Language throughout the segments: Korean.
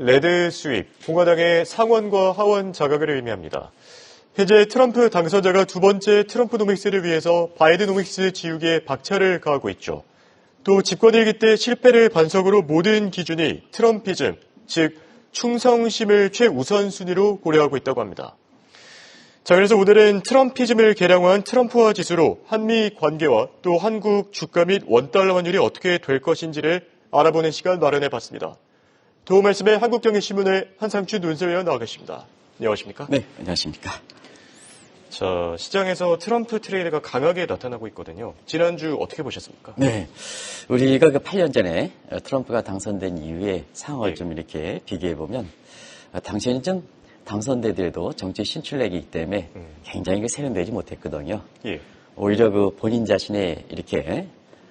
레드 스윕, 공화당의 상원과 하원 자각을 의미합니다. 현재 트럼프 당선자가 두 번째 트럼프 노믹스를 위해서 바이든 노믹스 지우개에 박차를 가하고 있죠. 또 집권일기 때 실패를 반석으로 모든 기준이 트럼피즘, 즉 충성심을 최우선순위로 고려하고 있다고 합니다. 자, 그래서 오늘은 트럼피즘을 계량화한 트럼프화 지수로 한미 관계와 또 한국 주가 및 원달러 환율이 어떻게 될 것인지를 알아보는 시간 마련해봤습니다. 도움 말씀에 한국경제신문의 한상춘 논설위원 나와 계십니다. 안녕하십니까? 네, 안녕하십니까? 자, 시장에서 트럼프 트레이드가 강하게 나타나고 있거든요. 지난주 어떻게 보셨습니까? 네, 우리가 8년 전에 트럼프가 당선된 이후에 상황을 좀 이렇게 비교해보면 당시에는 좀 당선되더라도 정치 신출내기이기 때문에 굉장히 세련되지 못했거든요. 예. 오히려 본인 자신의 이렇게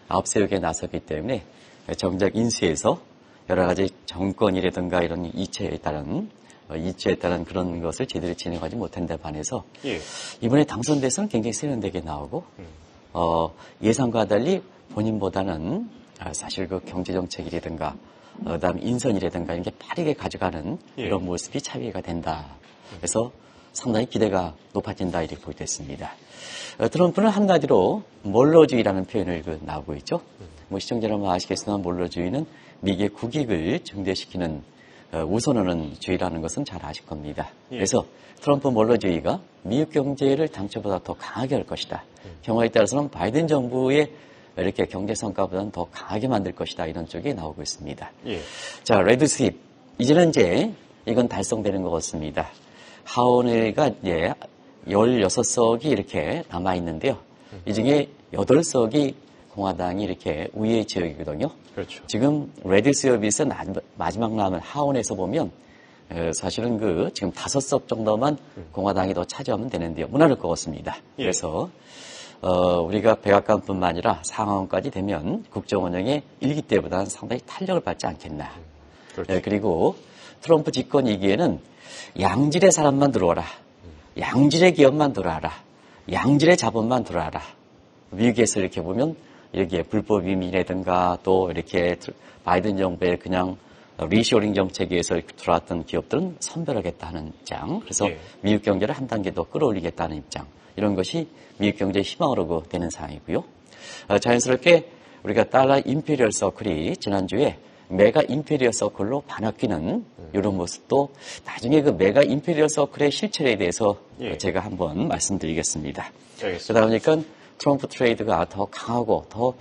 앞세우기에 나섰기 때문에 정작 인수해서 여러 가지 정권이라든가 이런 이체에 따른 그런 것을 제대로 진행하지 못한 데 반해서 예. 이번에 당선돼서는 굉장히 세련되게 나오고 예상과 달리 본인보다는 사실 경제정책이라든가 그다음 인선이라든가 이런 게 빠르게 가져가는 예. 이런 모습이 차비가 된다. 그래서 상당히 기대가 높아진다 이렇게 보게 됐습니다. 트럼프는 한마디로 몰로주의라는 표현을 나오고 있죠. 시청자 여러분 아시겠지만 몰로주의는 미국의 국익을 증대시키는 우선하는 주의라는 것은 잘 아실 겁니다. 예. 그래서 트럼프 몰로주의가 미국 경제를 당초보다 더 강하게 할 것이다. 경우에 따라서는 바이든 정부의 이렇게 경제 성과보다는 더 강하게 만들 것이다. 이런 쪽이 나오고 있습니다. 예. 자, 레드 스윕. 이제는 이건 달성되는 것 같습니다. 하원의가 이제 16석이 이렇게 남아있는데요. 이 중에 8석이 공화당이 이렇게 우위의 지역이거든요. 그렇죠. 지금 레드 스윕에서 마지막 남은 하원에서 보면 사실은 지금 5석 정도만 공화당이 더 차지하면 되는데요. 무난할 것 같습니다. 예. 그래서 우리가 백악관뿐만 아니라 상하원까지 되면 국정 운영의 1기 때보다는 상당히 탄력을 받지 않겠나. 그렇죠. 그리고 트럼프 집권 2기에는 양질의 사람만 들어와라. 양질의 기업만 들어와라. 양질의 자본만 들어와라. 미국에서 이렇게 보면 이렇게 불법 이민이라든가 또 이렇게 바이든 정부의 그냥 리쇼링 정책에서 들어왔던 기업들은 선별하겠다는 입장. 그래서 예. 미국 경제를 한 단계 더 끌어올리겠다는 입장. 이런 것이 미국 경제의 희망으로 되는 상황이고요. 자연스럽게 우리가 달러 임페리얼 서클이 지난주에 메가 임페리얼 서클로 바뀌는 이런 모습도 나중에 메가 임페리얼 서클의 실체에 대해서 예. 제가 한번 말씀드리겠습니다. 그러다 보니까 트럼프 트레이드가 더 강하고 더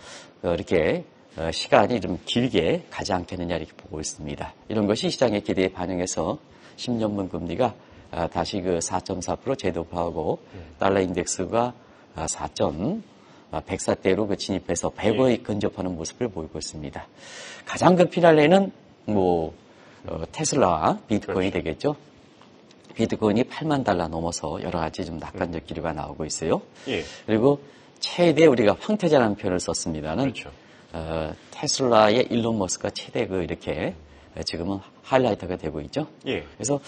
이렇게 시간이 좀 길게 가지 않겠느냐 이렇게 보고 있습니다. 이런 것이 시장의 기대에 반영해서 10년물 금리가 다시 4.4% 재도파하고 달러 인덱스가 104대로 진입해서 100을 근접하는 모습을 보이고 있습니다. 가장 피날레는 테슬라와 비트코인이 그렇죠. 되겠죠. 비트코인이 8만 달러 넘어서 여러 가지 좀 낙관적 기류가 나오고 있어요. 예. 그리고 최대 우리가 황태자라는 표현을 썼습니다는 그렇죠. 테슬라의 일론 머스크가 최대 이렇게 지금은 하이라이터가 되고 있죠. 예. 그래서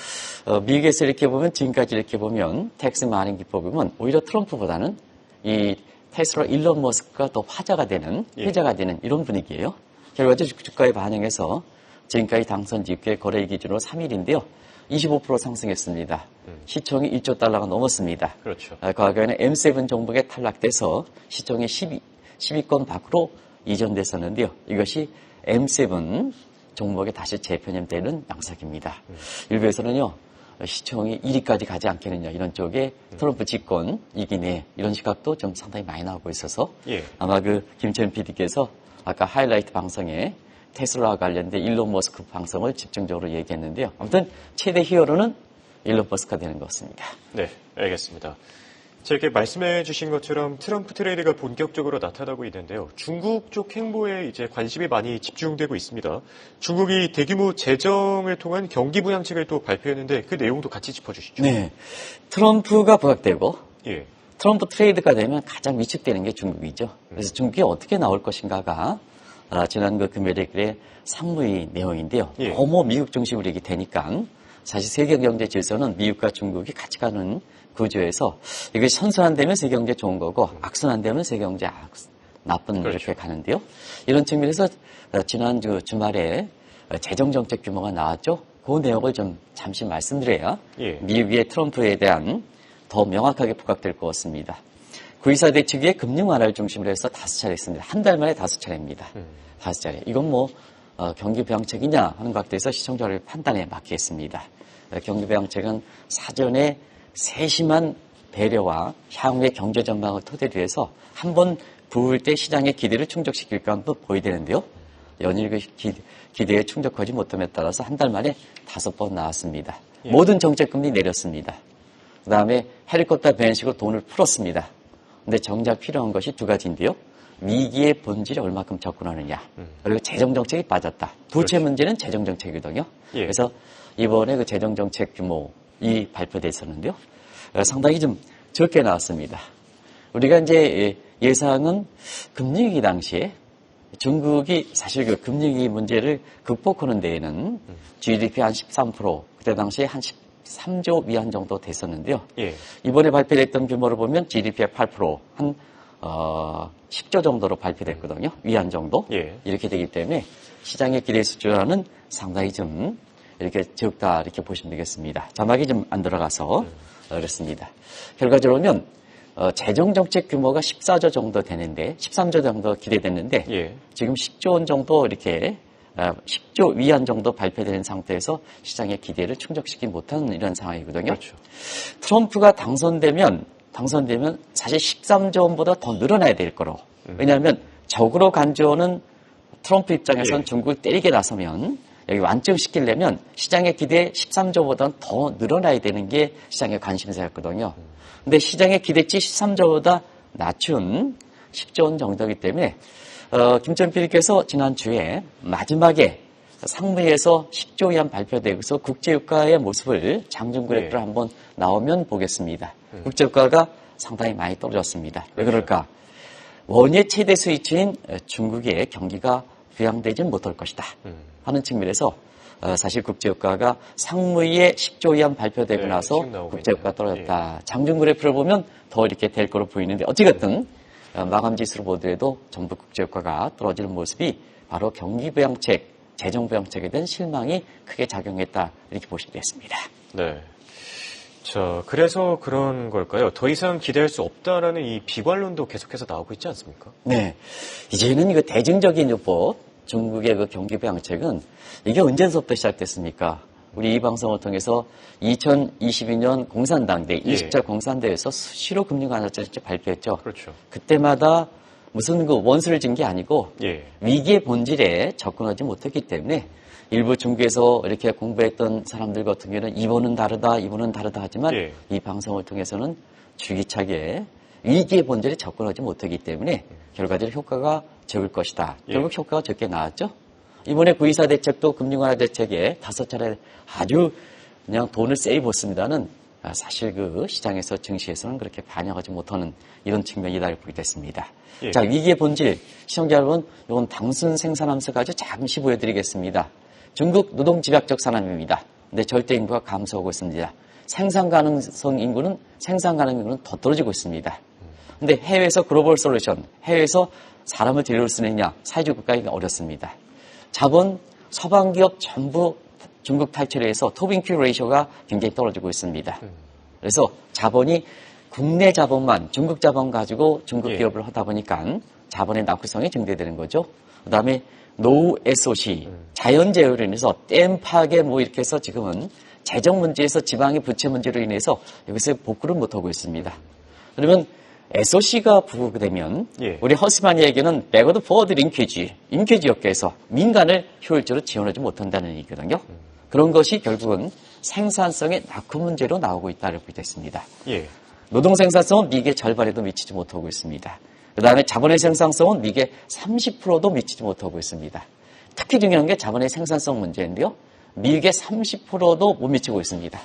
미국에서 이렇게 보면 지금까지 이렇게 보면 텍스 마닝 기법 보면 오히려 트럼프보다는 이 테슬라 일론 머스크가 더 회자가 되는 이런 분위기예요. 결과적으로 주가에 반영해서 지금까지 당선 직후의 거래 기준으로 3일인데요. 25% 상승했습니다. 시총이 1조 달러가 넘었습니다. 그렇죠. 과거에는 M7 종목에 탈락돼서 시총이 10위권 밖으로 이전됐었는데요. 이것이 M7 종목에 다시 재편입되는 양상입니다. 일부에서는요. 시총이 1위까지 가지 않겠느냐 이런 쪽에 트럼프 집권 이기네 이런 시각도 좀 상당히 많이 나오고 있어서 예. 아마 김철민 PD께서 아까 하이라이트 방송에 테슬라와 관련된 일론 머스크 방송을 집중적으로 얘기했는데요. 아무튼 최대 히어로는 일론 머스크가 되는 것 같습니다. 네, 알겠습니다. 이렇게 말씀해 주신 것처럼 트럼프 트레이드가 본격적으로 나타나고 있는데요. 중국 쪽 행보에 이제 관심이 많이 집중되고 있습니다. 중국이 대규모 재정을 통한 경기 부양책을 또 발표했는데 그 내용도 같이 짚어주시죠. 네, 트럼프가 부각되고 예. 트럼프 트레이드가 되면 가장 위축되는 게 중국이죠. 그래서 중국이 어떻게 나올 것인가가 지난 금요일에 상무위 내용인데요. 예. 너무 미국 중심으로 이게 되니까 사실 세계 경제 질서는 미국과 중국이 같이 가는 구조에서 이게 선순환되면 세계 경제 좋은 거고 악순환되면 세계 경제 나쁜 그렇죠. 이렇게 가는데요. 이런 측면에서 지난 주말에 재정 정책 규모가 나왔죠. 그 내용을 좀 잠시 말씀드려야 예. 미국의 트럼프에 대한 더 명확하게 부각될 것 같습니다. 구의사 대책위의 금융 완화를 중심으로 해서 5차례 했습니다. 한 달 만에 5차례입니다. 5차례. 이건 뭐 경기 부양책이냐 하는 각도에서 시청자를 판단에 맡기겠습니다. 경기 부양책은 사전에 세심한 배려와 향후의 경제 전망을 토대로 해서 한번 부을 때 시장의 기대를 충족시킬까 한번 보여야 되는데요. 연일 그 기대에 충족하지 못함에 따라서 한 달 만에 5번 나왔습니다. 예. 모든 정책금리 내렸습니다. 그 다음에 헬리콥터 배행식으로 돈을 풀었습니다. 근데 정작 필요한 것이 두 가지인데요. 위기의 본질에 얼마큼 접근하느냐. 그리고 재정정책이 빠졌다. 부채 그렇죠. 문제는 재정정책이거든요. 예. 그래서 이번에 그 재정정책 규모이 발표됐었는데요. 상당히 좀 적게 나왔습니다. 우리가 이제 예상은 금융위기 당시에 중국이 사실 그 금융위기 문제를 극복하는 데에는 GDP 한 13%, 그때 당시에 한 13조 위안 정도 됐었는데요. 예. 이번에 발표됐던 규모를 보면 GDP의 8%, 한 10조 정도로 발표됐거든요. 위안 정도. 예. 이렇게 되기 때문에 시장의 기대 수준은 상당히 좀 이렇게 적다 이렇게 보시면 되겠습니다. 자막이 좀 안 들어가서 그렇습니다. 결과적으로 보면 재정정책 규모가 14조 정도 되는데 13조 정도 기대됐는데 예. 지금 10조 원 정도 이렇게 10조 위안 정도 발표되는 상태에서 시장의 기대를 충족시키지 못하는 이런 상황이거든요. 그렇죠. 트럼프가 당선되면 사실 13조 원보다 더 늘어나야 될 거로. 왜냐하면 적으로 간주는 트럼프 입장에서는 예. 중국을 때리게 나서면 여기 완점시키려면 시장의 기대 13조보다는 더 늘어나야 되는 게 시장의 관심사였거든요. 근데 시장의 기대치 13조보다 낮춘 10조 원 정도이기 때문에 김천 PD께서 지난주에 마지막에 상무위에서 10조 위안 발표되고서 국제유가의 모습을 장중 그래프로 네. 한번 나오면 보겠습니다. 국제유가가 상당히 많이 떨어졌습니다. 왜 그럴까? 원예 최대 수입처인 중국의 경기가 부양되지는 못할 것이다 하는 측면에서 사실 국제유가가 상무위에 10조 위안 발표되고 네, 나서 지금 나오고 국제유가 있네요. 떨어졌다. 장중 그래프를 보면 더 이렇게 될 거로 보이는데 어찌됐든 마감지수로 보더라도 전부 국제유가가 떨어지는 모습이 바로 경기부양책, 재정부양책에 대한 실망이 크게 작용했다 이렇게 보시면 되겠습니다. 네. 자, 그래서 그런 걸까요? 더 이상 기대할 수 없다라는 이 비관론도 계속해서 나오고 있지 않습니까? 네, 이제는 이거 대중적인 요법 중국의 그 경기부양책은 이게 언제부터 시작됐습니까? 우리 이 방송을 통해서 2022년 공산당대, 20차 공산대에서 수시로 금융완화책을 발표했죠. 그렇죠. 그때마다 무슨 그 원수를 진 게 아니고 예. 위기의 본질에 접근하지 못했기 때문에 일부 중국에서 이렇게 공부했던 사람들 같은 경우는 이번은 다르다 하지만 예. 이 방송을 통해서는 주기차게 위기의 본질에 접근하지 못하기 때문에 결과적으로 효과가 적을 것이다. 예. 결국 효과가 적게 나왔죠. 이번에 구의사 대책도 금융완화 대책에 5차례 아주 그냥 돈을 세게 붓습니다는 사실 그 시장에서 증시에서는 그렇게 반영하지 못하는 이런 측면이다 이렇게 됐습니다. 예. 자, 위기의 본질 시청자 여러분, 이건 당순 생산하면서 가지고 잠시 보여드리겠습니다. 중국 노동 집약적 산업입니다. 근데 절대 인구가 감소하고 있습니다. 생산 가능성 인구는 더 떨어지고 있습니다. 근데 해외에서 글로벌 솔루션, 해외에서 사람을 데려올 수 있느냐, 사회주의 국가가 어렵습니다. 자본, 서방 기업 전부 중국 탈출에 의해서 토빙큐 레이쇼가 굉장히 떨어지고 있습니다. 그래서 자본이 국내 자본만, 중국 자본 가지고 중국 예. 기업을 하다 보니까 자본의 낙후성이 증대되는 거죠. 그 다음에 노후 SOC, 자연재해로 인해서 댐 파괴 뭐 이렇게 해서 지금은 재정 문제에서 지방의 부채 문제로 인해서 여기서 복구를 못하고 있습니다. 그러면 SOC가 부각되면 예. 우리 허스마니에게는 백워드 포워드 링케지 업계에서 민간을 효율적으로 지원하지 못한다는 얘기거든요. 그런 것이 결국은 생산성의 낙후 문제로 나오고 있다고 됐습니다. 예. 노동 생산성은 미국의 절반에도 미치지 못하고 있습니다. 그 다음에 자본의 생산성은 미국의 30%도 미치지 못하고 있습니다. 특히 중요한 게 자본의 생산성 문제인데요. 미국의 30%도 못 미치고 있습니다.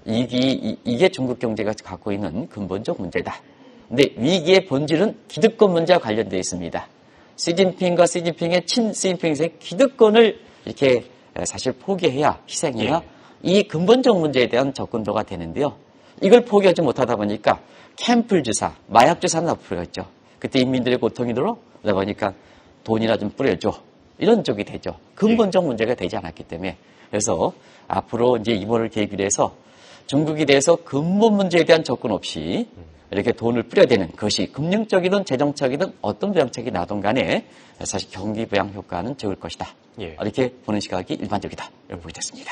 이게 중국 경제가 갖고 있는 근본적 문제다. 근데 위기의 본질은 기득권 문제와 관련되어 있습니다. 시진핑과 시진핑의 시진핑의 기득권을 이렇게 사실 포기해야, 희생해야 이 근본적 문제에 대한 접근도가 되는데요. 이걸 포기하지 못하다 보니까 캠플 주사, 마약 주사는 나쁘겠죠. 그때 인민들의 고통이 들어 그러다 보니까 돈이나 좀 뿌려줘. 이런 쪽이 되죠. 근본적 문제가 되지 않았기 때문에 그래서 앞으로 이제 이번을 계기로 해서 중국에 대해서 근본 문제에 대한 접근 없이 이렇게 돈을 뿌려대는 것이 금융적이든 재정적이든 어떤 정책이 나든 간에 사실 경기 부양 효과는 적을 것이다. 예. 이렇게 보는 시각이 일반적이다. 이렇게 보게 됐습니다.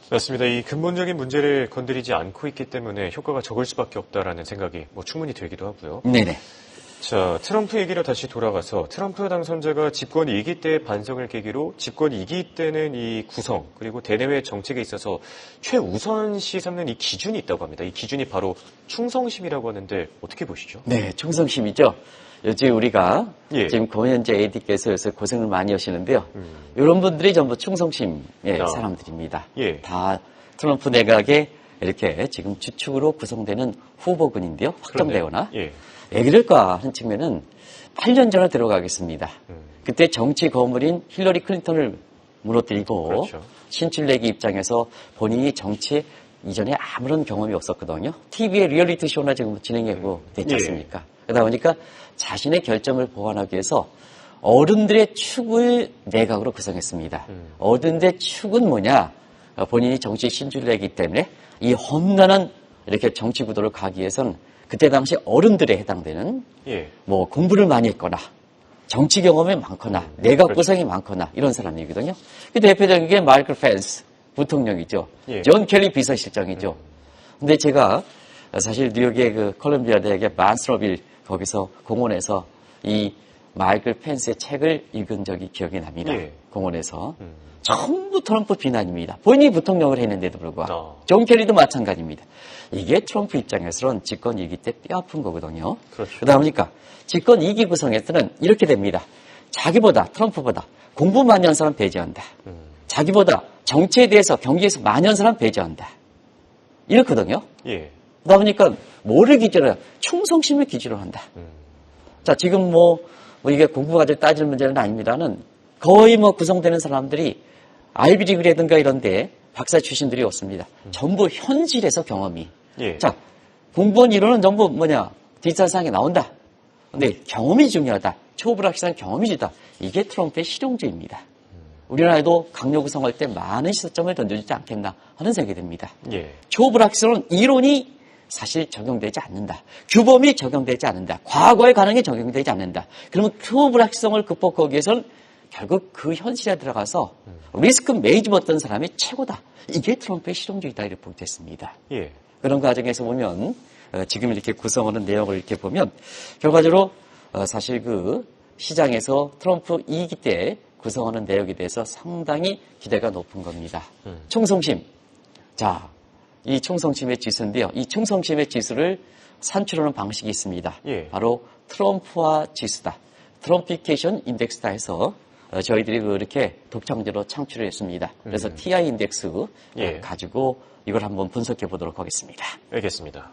맞습니다. 이 근본적인 문제를 건드리지 않고 있기 때문에 효과가 적을 수밖에 없다라는 생각이 충분히 들기도 하고요. 네네. 자, 트럼프 얘기로 다시 돌아가서 트럼프 당선자가 집권 2기 때 반성을 계기로 집권 2기 때는 이 구성 그리고 대내외 정책에 있어서 최우선시 삼는 이 기준이 있다고 합니다. 이 기준이 바로 충성심이라고 하는데 어떻게 보시죠? 네, 충성심이죠. 요즘 우리가 예. 지금 고현재 AD께서 요새 고생을 많이 하시는데요. 이런 분들이 전부 충성심의 사람들입니다. 예. 다 트럼프 내각에 이렇게 지금 주축으로 구성되는 후보군인데요. 확정되거나. 예. 왜 그럴까 하는 측면은 8년 전에 들어가겠습니다. 그때 정치 거물인 힐러리 클린턴을 무너뜨리고 그렇죠. 신출내기 입장에서 본인이 정치에 이전에 아무런 경험이 없었거든요. TV에 리얼리티 쇼나 지금 진행하고 됐지 않습니까? 그러다 보니까 자신의 결점을 보완하기 위해서 어른들의 축을 내각으로 구성했습니다. 어른들의 축은 뭐냐? 본인이 정치 신출내기 때문에 이 험난한 이렇게 정치 구도를 가기 위해서는 그때 당시 어른들에 해당되는 예. 뭐 공부를 많이 했거나 정치 경험이 많거나 내각 구성이 많거나 이런 사람이거든요. 그 대표적인 게 마이클 펜스 부통령이죠. 예. 존 켈리 비서실장이죠. 근데 제가 사실 뉴욕의 그 콜럼비아 대학의 만스러빌 거기서 공원에서 이 마이클 펜스의 책을 읽은 적이 기억이 납니다. 예. 공원에서. 전부 트럼프 비난입니다. 본인이 부통령을 했는데도 불구하고. 아. 존 켈리도 마찬가지입니다. 이게 트럼프 입장에서는 집권 2기 때 뼈아픈 거거든요. 그렇죠. 그러다 보니까 집권 2기 구성에서는 이렇게 됩니다. 자기보다 트럼프보다 공부 많이 한 사람 배제한다. 자기보다 정치에 대해서 경기에서 많이 한 사람 배제한다. 이렇거든요. 예. 그러다 보니까 뭐를 기준으로 충성심을 기준으로 한다. 자, 지금 뭐 이게 공부 가지고 따질 문제는 아닙니다는 거의 뭐 구성되는 사람들이 아이비리그라든가 이런데 박사 출신들이 없습니다. 전부 현실에서 경험이. 예. 자, 공무원 이론은 전부 뭐냐 뒷사상에 나온다. 근데 경험이 중요하다. 초불확실한 경험이 주다. 이게 트럼프의 실용주의입니다. 우리나라에도 강요 구성할 때 많은 시사점을 던져주지 않겠나 하는 생각이 듭니다. 예. 초불확실한 이론이 사실 적용되지 않는다. 규범이 적용되지 않는다. 과거의 가능이 적용되지 않는다. 그러면 초불확실성을 극복하기 위해서는 결국 그 현실에 들어가서 리스크 매니지먼트 어떤 사람이 최고다. 이게 트럼프의 실용주의다 이렇게 보겠습니다. 예. 그런 과정에서 보면 지금 이렇게 구성하는 내용을 이렇게 보면 결과적으로 사실 그 시장에서 트럼프 2기 때 구성하는 내용에 대해서 상당히 기대가 높은 겁니다. 충성심. 자, 이 충성심의 지수인데요. 이 충성심의 지수를 산출하는 방식이 있습니다. 예. 바로 트럼프화 지수다. 트럼피케이션 인덱스다 해서 저희들이 그렇게 독창제로 창출을 했습니다. 그래서 TI 인덱스 예. 가지고 이걸 한번 분석해 보도록 하겠습니다. 알겠습니다.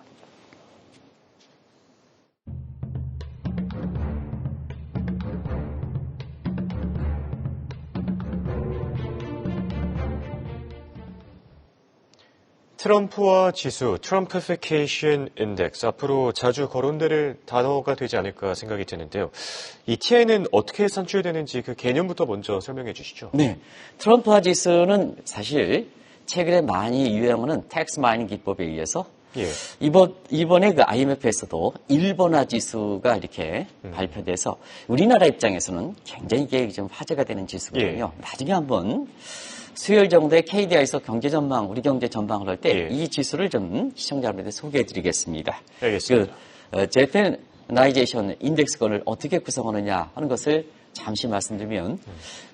트럼프와 지수, 트럼피피케이션 인덱스, 앞으로 자주 거론될 단어가 되지 않을까 생각이 드는데요. 이 TI는 어떻게 산출되는지 그 개념부터 먼저 설명해 주시죠. 네, 트럼프화 지수는 사실 최근에 많이 유행하는 텍스 마이닝 기법에 의해서 예. 이번에 그 IMF에서도 일본화 지수가 이렇게 발표돼서 우리나라 입장에서는 굉장히 이게 좀 화제가 되는 지수거든요. 예. 나중에 한번 수요일 정도에 KDI에서 경제 전망, 우리 경제 전망을 할 때 이 예. 지수를 좀 시청자분들한테 소개해 드리겠습니다. 알겠습니다. 제페나이제이션 인덱스권을 어떻게 구성하느냐 하는 것을 잠시 말씀드리면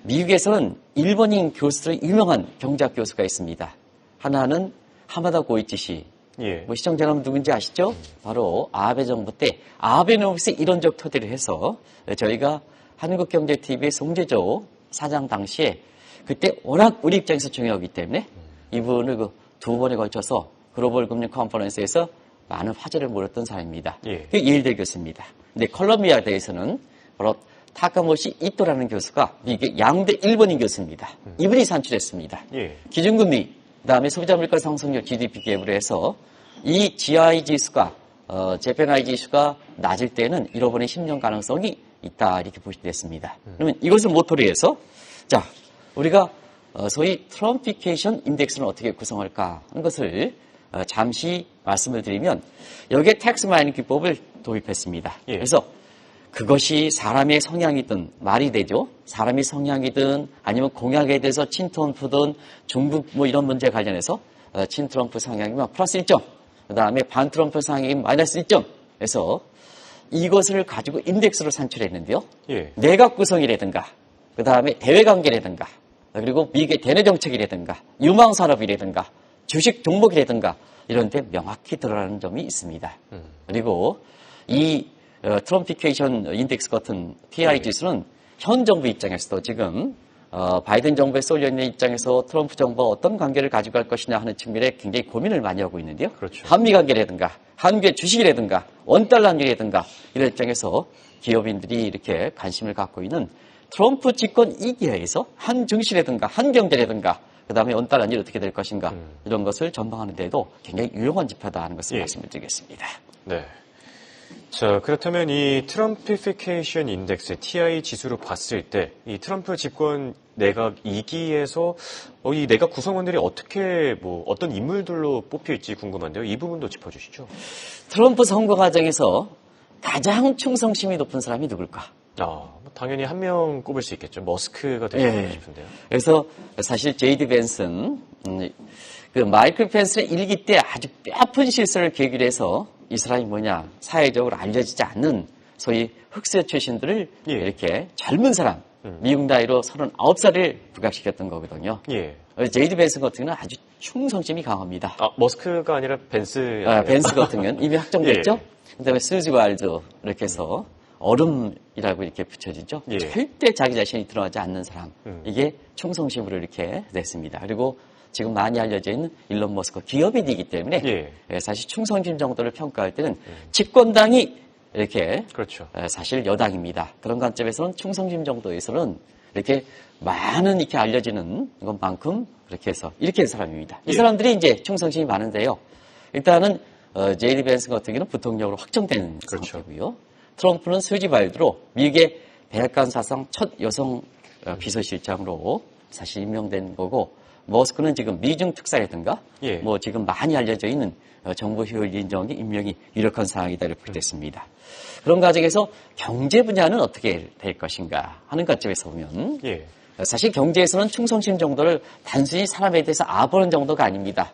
미국에서는 일본인 교수들 유명한 경제학 교수가 있습니다. 하나는 하마다 고이치 씨. 예. 뭐 시청자 여러분 누군지 아시죠? 바로 아베 정부 때 아베노믹스 이론적 토대를 해서 저희가 한국경제TV의 송재조 사장 당시에 그때 워낙 우리 입장에서 중요하기 때문에 이분을 그 두 번에 걸쳐서 글로벌 금융 컨퍼런스에서 많은 화제를 몰았던 사람입니다. 예. 그 예일대 교수입니다. 근데 컬럼비아 대에서는 바로 타카모시 이토라는 교수가 미국의 양대 일본인 교수입니다. 이분이 산출했습니다. 예. 기준금리, 그다음에 소비자 물가 상승률 GDP 갭으로 해서 이 GI 지수가 재팬아이 지수가 낮을 때는 잃어버린 10년 가능성이 있다 이렇게 보시면 됐습니다. 그러면 이것을 모토로 해서 자 우리가 소위 트럼피케이션 인덱스는 어떻게 구성할까 하는 것을 잠시 말씀을 드리면 여기에 텍스트 마이닝 기법을 도입했습니다. 예. 그래서 그것이 사람의 성향이든 말이 되죠. 사람의 성향이든 아니면 공약에 대해서 친트럼프든 중국 뭐 이런 문제 관련해서 친트럼프 성향이면 플러스 1점, 그 다음에 반트럼프 성향이면 마이너스 1점 해서 이것을 가지고 인덱스로 산출했는데요. 예. 내각 구성이라든가 그 다음에 대외관계라든가 그리고 미국의 대내 정책이라든가 유망산업이라든가 주식 종목이라든가 이런 데 명확히 드러나는 점이 있습니다. 그리고 이 트럼피케이션 인덱스 같은 TI 지수는 현 정부 입장에서도 지금 바이든 정부에 쏠려있는 입장에서 트럼프 정부와 어떤 관계를 가지고 갈 것이냐 하는 측면에 굉장히 고민을 많이 하고 있는데요. 그렇죠. 한미 관계라든가 한국의 주식이라든가 원달러 환율이라든가 이런 입장에서 기업인들이 이렇게 관심을 갖고 있는 트럼프 집권 2기회에서 한 증시라든가 한 경제라든가 그다음에 원달러 환율이 어떻게 될 것인가 이런 것을 전망하는 데도 굉장히 유용한 지표다 하는 것을 말씀을 드리겠습니다. 네. 자, 그렇다면 이 트럼피피케이션 인덱스 TI 지수로 봤을 때 이 트럼프 집권 내각 2기에서 이 내각 구성원들이 어떻게 어떤 인물들로 뽑힐지 궁금한데요. 이 부분도 짚어주시죠. 트럼프 선거 과정에서 가장 충성심이 높은 사람이 누굴까? 당연히 한 명 꼽을 수 있겠죠. 머스크가 되지 않을까 싶은데요. 그래서 사실 제이디 벤슨, 그 마이클 펜스의 일기 때 아주 뼈아픈 실수를 계기로 해서 이 사람이 뭐냐, 사회적으로 알려지지 않는 소위 흑수 출신들을 이렇게 젊은 사람, 미국 나이로 39살을 부각시켰던 거거든요. 예. 제이디 벤슨 같은 경우는 아주 충성심이 강합니다. 머스크가 아니라 벤스. 벤스 같은 경우는 이미 확정됐죠? 예. 그다음에 스즈 와일드 이렇게 해서 얼음이라고 이렇게 붙여지죠. 예. 절대 자기 자신이 드러나지 않는 사람. 이게 충성심으로 이렇게 냈습니다. 그리고 지금 많이 알려져 있는 일론 머스크 기업인이기 때문에 사실 충성심 정도를 평가할 때는 집권당이 이렇게 그렇죠. 사실 여당입니다. 그런 관점에서는 충성심 정도에서는 이렇게 많은 이렇게 알려지는 것만큼 그렇게 해서 이렇게 한 사람입니다. 이 사람들이 이제 충성심이 많은데요. 일단은 제이디 벤스 같은 경우는 부통령으로 확정된 그렇죠. 상태고요. 트럼프는 스지 와일드로 미국의 백악관 사상 첫 여성 비서실장으로 사실 임명된 거고, 머스크는 지금 미중 특사라든가 뭐 지금 많이 알려져 있는 정부 효율 인정이 임명이 유력한 상황이다 이렇게 됐습니다. 그런 과정에서 경제 분야는 어떻게 될 것인가 하는 관점에서 보면 사실 경제에서는 충성심 정도를 단순히 사람에 대해서 아보는 정도가 아닙니다.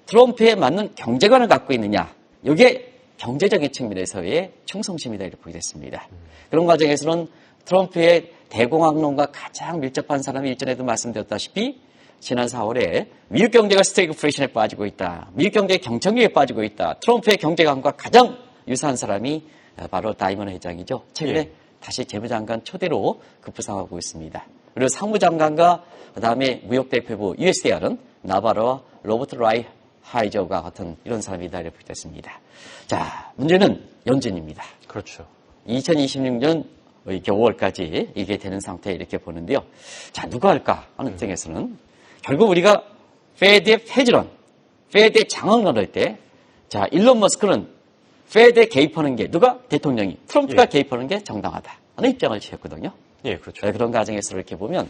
트럼프에 맞는 경제관을 갖고 있느냐, 이게 경제적인 측면에서의 충성심이다 이렇게 보게 됐습니다. 그런 과정에서는 트럼프의 대공황론과 가장 밀접한 사람이 일전에도 말씀드렸다시피 지난 4월에 미국 경제가 스태그플레이션에 빠지고 있다. 미국 경제의 경청기에 빠지고 있다. 트럼프의 경제관과 가장 유사한 사람이 바로 다이먼 회장이죠. 최근에 다시 재무장관 초대로 급부상하고 있습니다. 그리고 상무장관과 그다음에 무역대표부 USDR은 나바로와 로버트 라이 하이저가 같은 이런 사람이다 이렇게 됐습니다. 자, 문제는 연준입니다. 그렇죠. 2026년 이렇게 5월까지 이게 되는 상태 이렇게 보는데요. 자, 누가 할까 하는 입장에서는 결국 우리가 페드의 폐지론, 페드의 장악론을 할 때, 자, 일론 머스크는 페드에 개입하는 게 누가? 대통령이. 트럼프가 개입하는 게 정당하다 하는 입장을 취했거든요. 예, 그렇죠. 그런 과정에서 이렇게 보면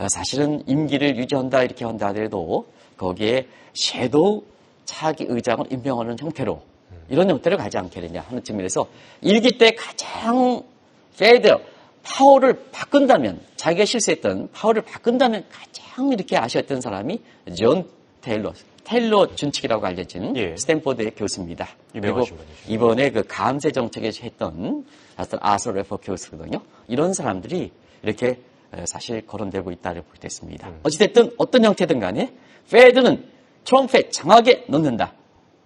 사실은 임기를 유지한다 이렇게 한다 하더라도 거기에 섀도우 차기 의장을 임명하는 형태로 이런 형태를 가지 않겠느냐 하는 측면에서 일기 때 가장 페드 파워를 바꾼다면, 자기가 실수했던 파워를 바꾼다면 가장 이렇게 아쉬웠던 사람이 존 테일러 준칙이라고 알려진 스탠포드의 교수입니다. 그리고 이번에 그 감세 정책에서 했던 아서 레퍼 교수거든요. 이런 사람들이 이렇게 사실 거론되고 있다고 보게 됐습니다. 어찌됐든 어떤 형태든 간에 페드는 트럼프에 장악에 넣는다.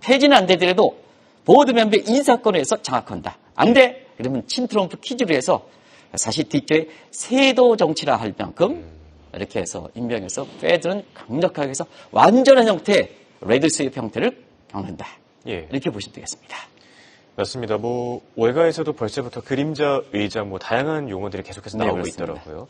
폐지는 안 되더라도 보드 멤버의 인사권에서 장악한다. 안 돼. 그러면 친트럼프 퀴즈로 해서 사실 뒷조에 세도 정치라 할 만큼 이렇게 해서 임명해서 페드는 강력하게 해서 완전한 형태의 레드 스윕 형태를 겪는다. 이렇게 보시면 되겠습니다. 맞습니다. 월가에서도 벌써부터 그림자 의장 다양한 용어들이 계속해서 나오고 있더라고요.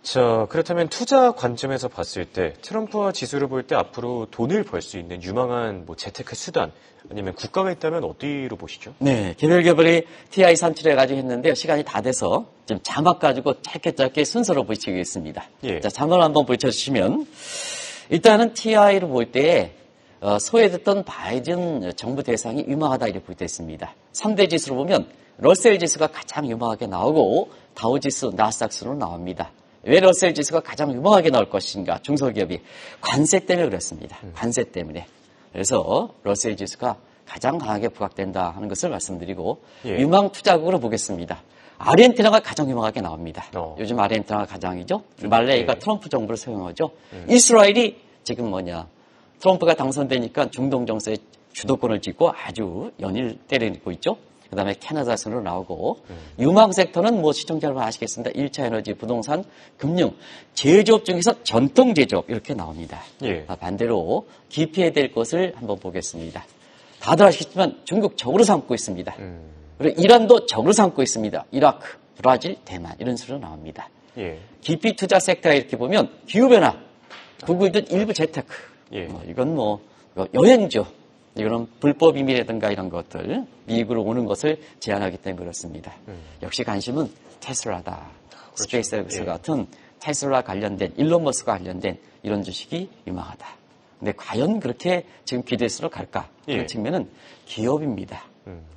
자, 그렇다면 투자 관점에서 봤을 때 트럼프와 지수를 볼 때 앞으로 돈을 벌 수 있는 유망한 재테크 수단 아니면 국가가 있다면 어디로 보시죠? 네, 개별이 TI 산출해가지고 했는데요. 시간이 다 돼서 좀 자막 가지고 짧게 순서로 보시겠습니다. 예. 자, 자막을 한번 보여주시면 일단은 TI를 볼 때 소외됐던 바이든 정부 대상이 유망하다 이렇게 볼 때 있습니다. 3대 지수로 보면 러셀 지수가 가장 유망하게 나오고 다우 지수, 나스닥 수로 나옵니다. 왜 러셀 지수가 가장 유망하게 나올 것인가? 중소기업이 관세 때문에 그렇습니다. 관세 때문에. 그래서 러셀 지수가 가장 강하게 부각된다 하는 것을 말씀드리고 예. 유망 투자국으로 보겠습니다. 아르헨티나가 가장 유망하게 나옵니다. 요즘 아르헨티나가 가장이죠. 말레이가 예. 트럼프 정부를 소용하죠. 이스라엘이 지금 트럼프가 당선되니까 중동 정세의 주도권을 쥐고 아주 연일 때리고 있죠. 그 다음에 캐나다 순으로 나오고 유망 섹터는 시청자 여러분 아시겠습니다. 1차 에너지, 부동산, 금융, 제조업 중에서 전통 제조업 이렇게 나옵니다. 예. 반대로 기피해야 될 것을 한번 보겠습니다. 다들 아시겠지만 중국 적으로 삼고 있습니다. 그리고 이란도 적으로 삼고 있습니다. 이라크, 브라질, 대만 이런 식으로 나옵니다. 예. 기피 투자 섹터 이렇게 보면 기후변화, 구글든 일부 재테크, 예. 이건 여행죠. 이거는 불법 이민이라든가 이런 것들, 미국으로 오는 것을 제한하기 때문에 그렇습니다. 역시 관심은 테슬라다. 그렇죠. 스페이스X 예. 같은 테슬라 관련된, 일론 머스크와 관련된 이런 주식이 유망하다. 근데 과연 그렇게 지금 기대수로 갈까? 예. 그 측면은 기업입니다.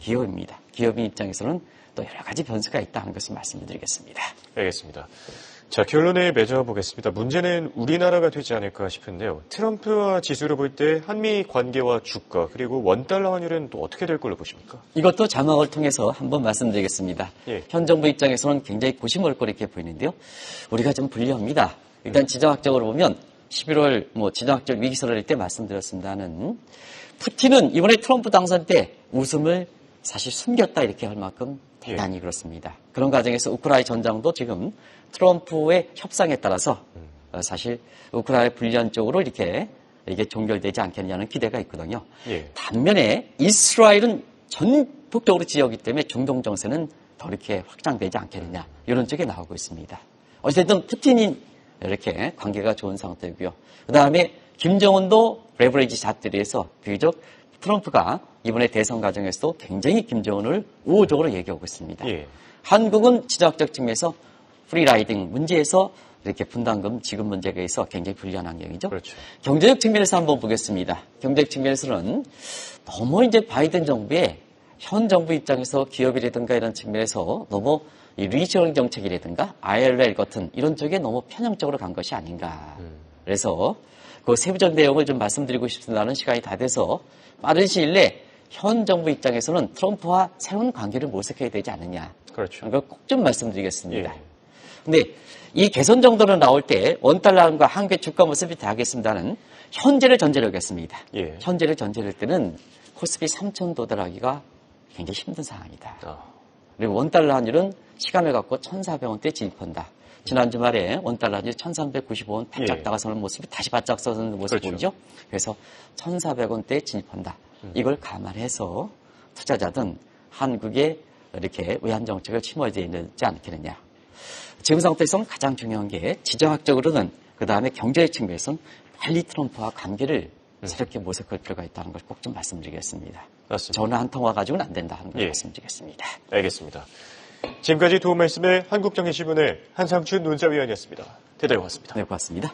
기업입니다. 기업인 입장에서는 또 여러 가지 변수가 있다는 것을 말씀드리겠습니다. 알겠습니다. 자, 결론에 맺어 보겠습니다. 문제는 우리나라가 되지 않을까 싶은데요. 트럼프와 지수를 볼 때 한미 관계와 주가 그리고 원달러 환율은 또 어떻게 될 걸로 보십니까? 이것도 자막을 통해서 한번 말씀드리겠습니다. 예. 현 정부 입장에서는 굉장히 고심을거리게 보이는데요. 우리가 좀 불리합니다. 일단 지정학적으로 보면 11월 지정학적 위기설을 때 말씀드렸습니다는 푸틴은 이번에 트럼프 당선 때 웃음을 사실 숨겼다 이렇게 할 만큼 대단히 그렇습니다. 그런 과정에서 우크라이나 전장도 지금 트럼프의 협상에 따라서 사실 우크라이나 불리한 쪽으로 이게 종결되지 않겠느냐는 기대가 있거든요. 예. 반면에 이스라엘은 전폭적으로 지역이기 때문에 중동 정세는 더 이렇게 확장되지 않겠느냐 이런 쪽에 나오고 있습니다. 어쨌든 푸틴이 이렇게 관계가 좋은 상태고요. 그 다음에 김정은도 레버리지 잡들이해서 비교적 트럼프가 이번에 대선 과정에서도 굉장히 김정은을 우호적으로 얘기하고 있습니다. 예. 한국은 지정학적 측면에서 프리라이딩 문제에서 이렇게 분담금 지급 문제가 있어 굉장히 불리한 환경이죠. 그렇죠. 경제적 측면에서 한번 보겠습니다. 경제적 측면에서는 너무 이제 바이든 정부의 현 정부 입장에서 기업이라든가 이런 측면에서 너무 이 리저널 정책이라든가 IRL 같은 이런 쪽에 너무 편향적으로 간 것이 아닌가. 그래서 그 세부적 내용을 좀 말씀드리고 싶습니다는 시간이 다 돼서 빠른 시일 내에 현 정부 입장에서는 트럼프와 새로운 관계를 모색해야 되지 않느냐. 그렇죠. 이걸 꼭 좀 말씀드리겠습니다. 예. 근데 이 개선 정도로 나올 때 원달러과 한국의 주가 모습이 다하겠습니다는 현재를 전제로 하겠습니다. 예. 현재를 전제로 할 때는 코스피 3,000 도달하기가 굉장히 힘든 상황이다. 그리고 원달러 환율은 시간을 갖고 1,400원대 진입한다. 지난 주말에 원달러 환율 1,395원 바짝 예. 나가서는 모습이 다시 바짝 서는 모습 그렇죠. 보이죠? 그래서 1,400원대에 진입한다. 이걸 감안해서 투자자든 한국에 이렇게 외환 정책을 침해야 되지 않겠느냐. 지금 상태에서는 가장 중요한 게 지정학적으로는 그 다음에 경제의 측면에서는 빨리 트럼프와 관계를 새롭게 모색할 필요가 있다는 걸 꼭 좀 말씀드리겠습니다. 맞습니다. 전화 한 통화 가지고는 안 된다 하는 걸 예. 말씀드리겠습니다. 알겠습니다. 지금까지 도움 말씀의 한국경제신문의 한상춘 논사위원이었습니다. 대단히 고맙습니다. 네, 고맙습니다.